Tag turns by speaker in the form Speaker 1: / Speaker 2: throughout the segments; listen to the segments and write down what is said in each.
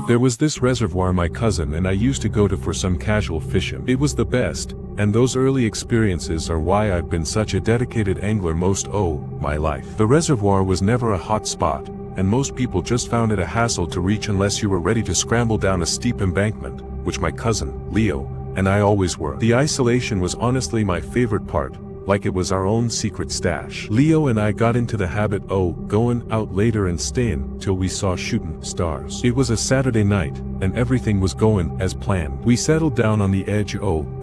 Speaker 1: There was this reservoir my cousin and I used to go to for some casual fishing. It was the best, and those early experiences are why I've been such a dedicated angler most my life. The reservoir was never a hot spot, and most people just found it a hassle to reach unless you were ready to scramble down a steep embankment, which my cousin, Leo, and I always were. The isolation was honestly my favorite part, like it was our own secret stash. Leo and I got into the habit going out later and staying till we saw shooting stars. It was a Saturday night, and everything was going as planned. We settled down on the edge the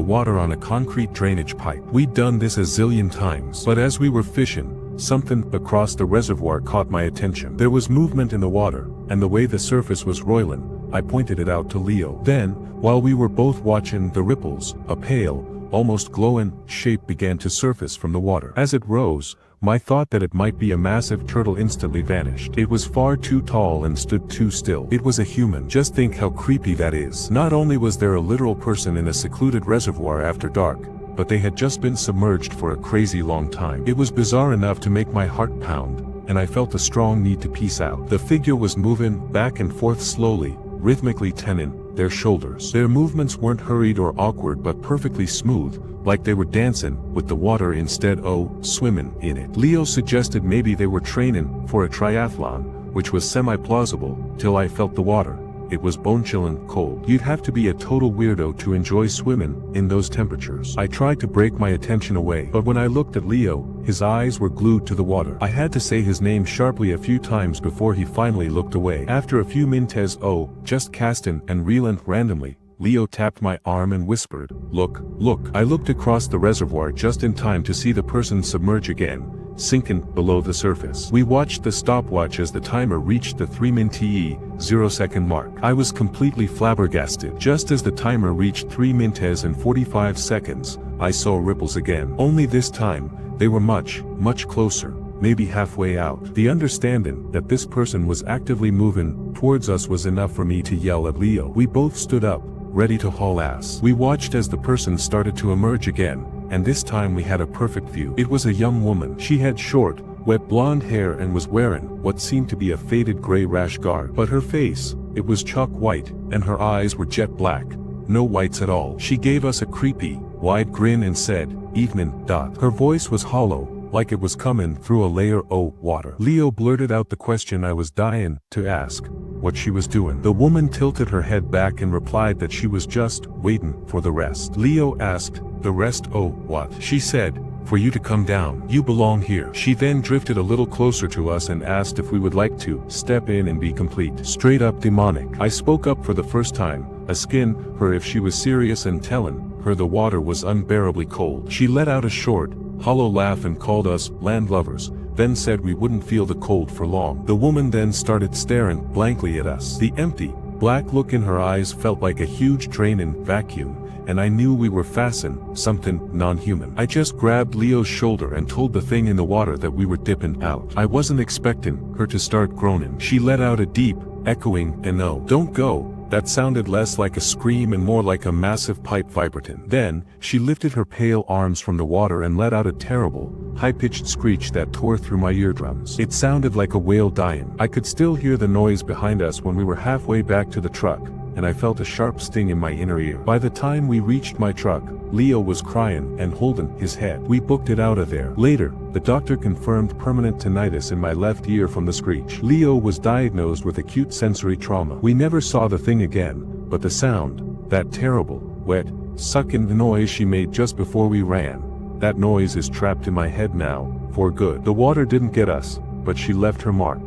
Speaker 1: water on a concrete drainage pipe. We'd done this a zillion times. But as we were fishing, something across the reservoir caught my attention. There was movement in the water, and the way the surface was roiling, I pointed it out to Leo. Then, while we were both watching the ripples, a pale, almost glowing shape began to surface from the water. As it rose, my thought that it might be a massive turtle instantly vanished. It was far too tall and stood too still. It was a human. Just think how creepy that is. Not only was there a literal person in a secluded reservoir after dark, but they had just been submerged for a crazy long time. It was bizarre enough to make my heart pound, and I felt a strong need to peace out. The figure was moving back and forth slowly, rhythmically tenning their shoulders. Their movements weren't hurried or awkward but perfectly smooth, like they were dancing with the water instead swimming in it. Leo suggested maybe they were training for a triathlon, which was semi-plausible, till I felt the water. It was bone-chilling cold. You'd have to be a total weirdo to enjoy swimming in those temperatures. I tried to break my attention away, but when I looked at Leo, his eyes were glued to the water. I had to say his name sharply a few times before he finally looked away. After a few minutes just casting and reeling randomly, Leo tapped my arm and whispered, "Look, look." I looked across the reservoir just in time to see the person submerge again, sinking below the surface. We watched the stopwatch as the timer reached the 3-0-second mark. I was completely flabbergasted. Just as the timer reached 3 minutes and 45 seconds, I saw ripples again. Only this time, they were much, much closer, maybe halfway out. The understanding that this person was actively moving towards us was enough for me to yell at Leo. We both stood up, ready to haul ass. We watched as the person started to emerge again, and this time we had a perfect view. It was a young woman. She had short, wet blonde hair and was wearing what seemed to be a faded gray rash guard. But her face, it was chalk white, and her eyes were jet black. No whites at all. She gave us a creepy, wide grin and said, "Evening." Her voice was hollow, like it was coming through a layer of water. Leo blurted out the question I was dying to ask, what she was doing. The woman tilted her head back and replied that she was just waiting for the rest. Leo asked, "The rest? What?" She said, "For you to come down. You belong here." She then drifted a little closer to us and asked if we would like to step in and be complete. Straight up demonic. I spoke up for the first time, asking her if she was serious and telling her the water was unbearably cold. She let out a short, hollow laugh and called us landlubbers, then said we wouldn't feel the cold for long. The woman then started staring blankly at us. The empty, black look in her eyes felt like a huge draining vacuum, and I knew we were facing something non-human. I just grabbed Leo's shoulder and told the thing in the water that we were dipping out. I wasn't expecting her to start groaning. She let out a deep, echoing "no." "Don't go." That sounded less like a scream and more like a massive pipe vibrating. Then, she lifted her pale arms from the water and let out a terrible, high-pitched screech that tore through my eardrums. It sounded like a whale dying. I could still hear the noise behind us when we were halfway back to the truck, and I felt a sharp sting in my inner ear. By the time we reached my truck, Leo was crying and holding his head. We booked it out of there. Later, the doctor confirmed permanent tinnitus in my left ear from the screech. Leo was diagnosed with acute sensory trauma. We never saw the thing again, but the sound, that terrible, wet, sucking noise she made just before we ran, that noise is trapped in my head now, for good. The water didn't get us, but she left her mark.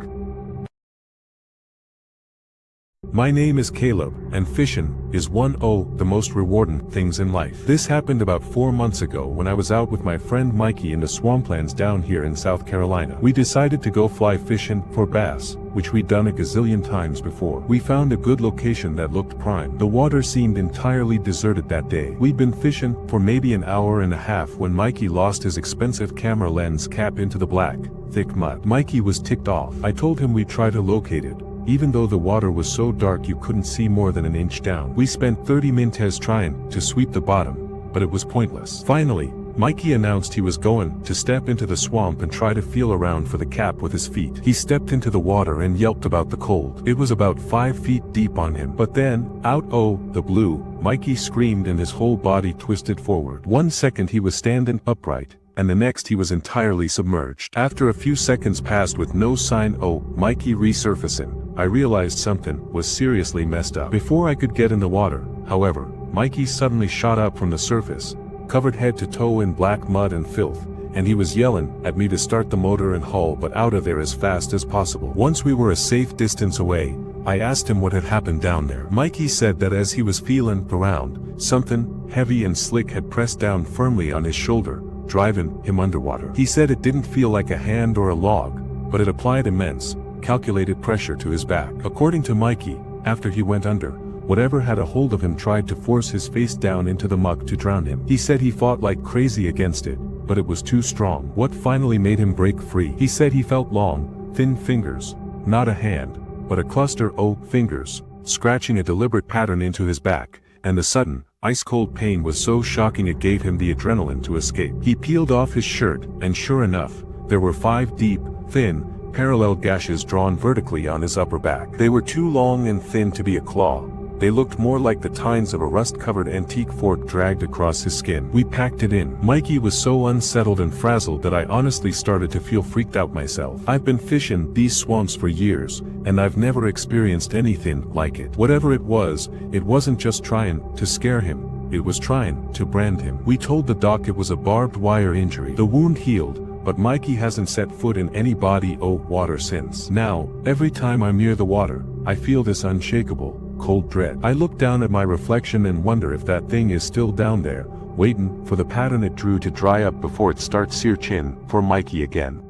Speaker 1: My name is Caleb, and fishing is one of the most rewarding things in life. This happened about 4 months ago when I was out with my friend Mikey in the swamplands down here in South Carolina. We decided to go fly fishing for bass, which we'd done a gazillion times before. We found a good location that looked prime. The water seemed entirely deserted that day. We'd been fishing for maybe an hour and a half when Mikey lost his expensive camera lens cap into the black, thick mud. Mikey was ticked off. I told him we'd try to locate it, even though the water was so dark you couldn't see more than an inch down. We spent 30 minutes trying to sweep the bottom, but it was pointless. Finally, Mikey announced he was going to step into the swamp and try to feel around for the cap with his feet. He stepped into the water and yelped about the cold. It was about 5 feet deep on him. But then, out of the blue, Mikey screamed and his whole body twisted forward. 1 second he was standing upright, and the next he was entirely submerged. After a few seconds passed with no sign of Mikey resurfacing, I realized something was seriously messed up. Before I could get in the water, however, Mikey suddenly shot up from the surface, covered head to toe in black mud and filth, and he was yelling at me to start the motor and haul but out of there as fast as possible. Once we were a safe distance away, I asked him what had happened down there. Mikey said that as he was feeling around, something heavy and slick had pressed down firmly on his shoulder, driving him underwater. He said it didn't feel like a hand or a log, but it applied immense, calculated pressure to his back. According to Mikey, after he went under, whatever had a hold of him tried to force his face down into the muck to drown him. He said he fought like crazy against it, but it was too strong. What finally made him break free? He said he felt long, thin fingers, not a hand, but a cluster of fingers, scratching a deliberate pattern into his back, and the sudden, ice-cold pain was so shocking it gave him the adrenaline to escape. He peeled off his shirt, and sure enough, there were 5 deep, thin, parallel gashes drawn vertically on his upper back. They were too long and thin to be a claw. They looked more like the tines of a rust-covered antique fork dragged across his skin. We packed it in. Mikey was so unsettled and frazzled that I honestly started to feel freaked out myself. I've been fishing these swamps for years, and I've never experienced anything like it. Whatever it wasn't just trying to scare him, it was trying to brand him. We told the doc it was a barbed wire injury. The wound healed, but Mikey hasn't set foot in any body or water since. Now, every time I'm near the water, I feel this unshakable, cold dread. I look down at my reflection and wonder if that thing is still down there, waiting for the pattern it drew to dry up before it starts searching for Mikey again.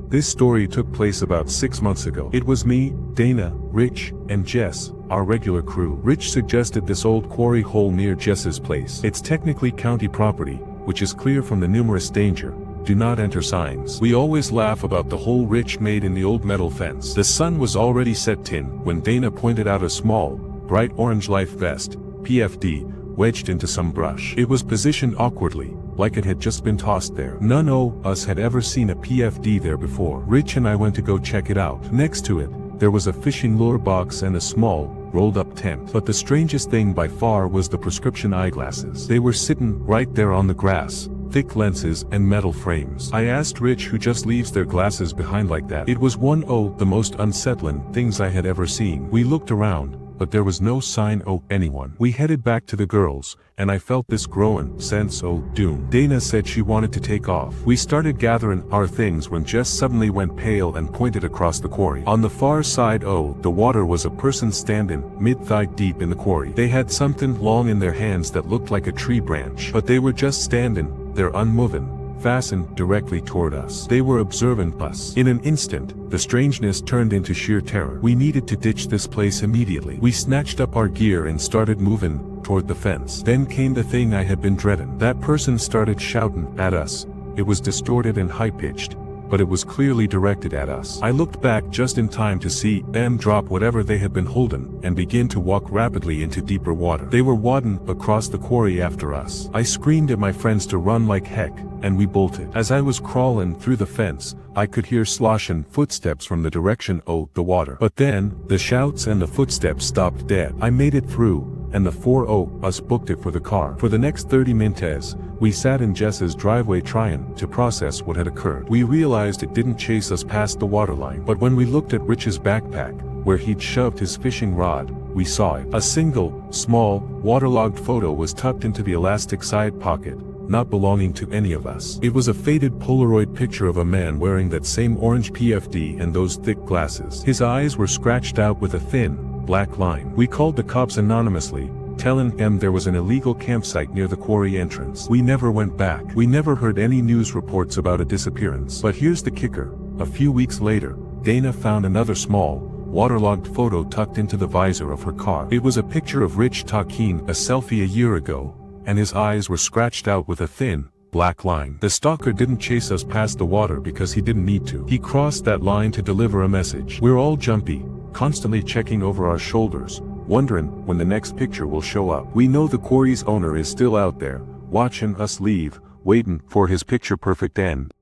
Speaker 1: This story took place about 6 months ago. It was me, Dana, Rich, and Jess, our regular crew. Rich suggested this old quarry hole near Jess's place. It's technically county property, which is clear from the numerous danger, do not enter signs. We always laugh about the hole Rich made in the old metal fence. The sun was already set in when Dana pointed out a small, bright orange life vest, PFD, wedged into some brush. It was positioned awkwardly, like it had just been tossed there. None of us had ever seen a PFD there before. Rich and I went to go check it out. Next to it, there was a fishing lure box and a small, rolled-up tent. But the strangest thing by far was the prescription eyeglasses. They were sitting right there on the grass, thick lenses and metal frames. I asked Rich who just leaves their glasses behind like that. It was one of the most unsettling things I had ever seen. We looked around, but there was no sign of anyone. We headed back to the girls, and I felt this growing sense of doom. Dana said she wanted to take off. We started gathering our things when Jess suddenly went pale and pointed across the quarry. On the far side of the water was a person standing mid-thigh deep in the quarry. They had something long in their hands that looked like a tree branch, but they were just standing there unmoving, fastened directly toward us. They were observing us. In an instant, the strangeness turned into sheer terror. We needed to ditch this place immediately. We snatched up our gear and started moving toward the fence. Then came the thing I had been dreading. That person started shouting at us. It was distorted and high-pitched, but it was clearly directed at us. I looked back just in time to see them drop whatever they had been holding and begin to walk rapidly into deeper water. They were wading across the quarry after us. I screamed at my friends to run like heck, and we bolted. As I was crawling through the fence, I could hear sloshing footsteps from the direction of the water. But then, the shouts and the footsteps stopped dead. I made it through, and the 4 of us booked it for the car. For the next 30 minutes, we sat in Jess's driveway trying to process what had occurred. We realized it didn't chase us past the waterline, but when we looked at Rich's backpack, where he'd shoved his fishing rod, we saw it. A single, small, waterlogged photo was tucked into the elastic side pocket, not belonging to any of us. It was a faded Polaroid picture of a man wearing that same orange PFD and those thick glasses. His eyes were scratched out with a thin, black line. We called the cops anonymously, telling them there was an illegal campsite near the quarry entrance. We never went back. We never heard any news reports about a disappearance. But here's the kicker. A few weeks later, Dana found another small, waterlogged photo tucked into the visor of her car. It was a picture of Rich taking a selfie a year ago, and his eyes were scratched out with a thin, black line. The stalker didn't chase us past the water because he didn't need to. He crossed that line to deliver a message. We're all jumpy, constantly checking over our shoulders, wondering when the next picture will show up. We know the quarry's owner is still out there, watching us leave, waiting for his picture-perfect end.